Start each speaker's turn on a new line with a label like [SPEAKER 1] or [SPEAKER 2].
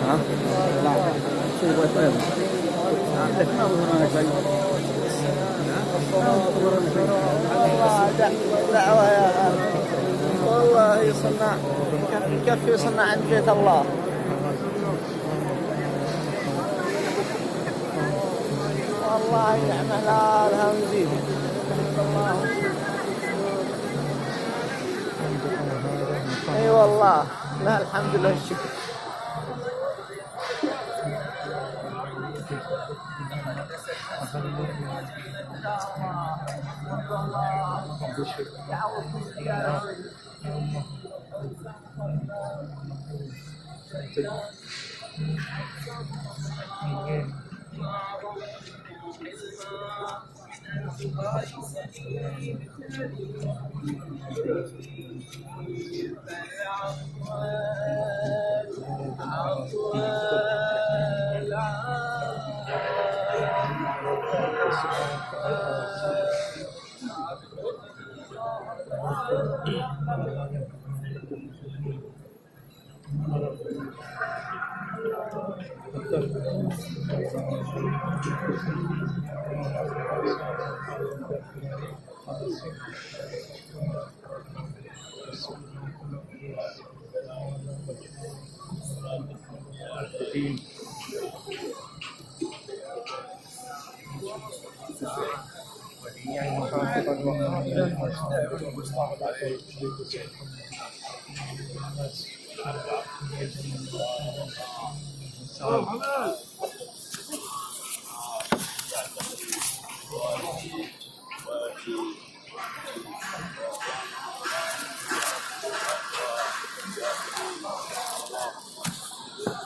[SPEAKER 1] ها؟ لا شو بغيت عندك ما هنا شيء
[SPEAKER 2] والله دعوة يا والله يصنع يكفي يصنع عند بيت الله. والله نعمة لا لها مزيد. اي والله لا الحمد لله الشكر.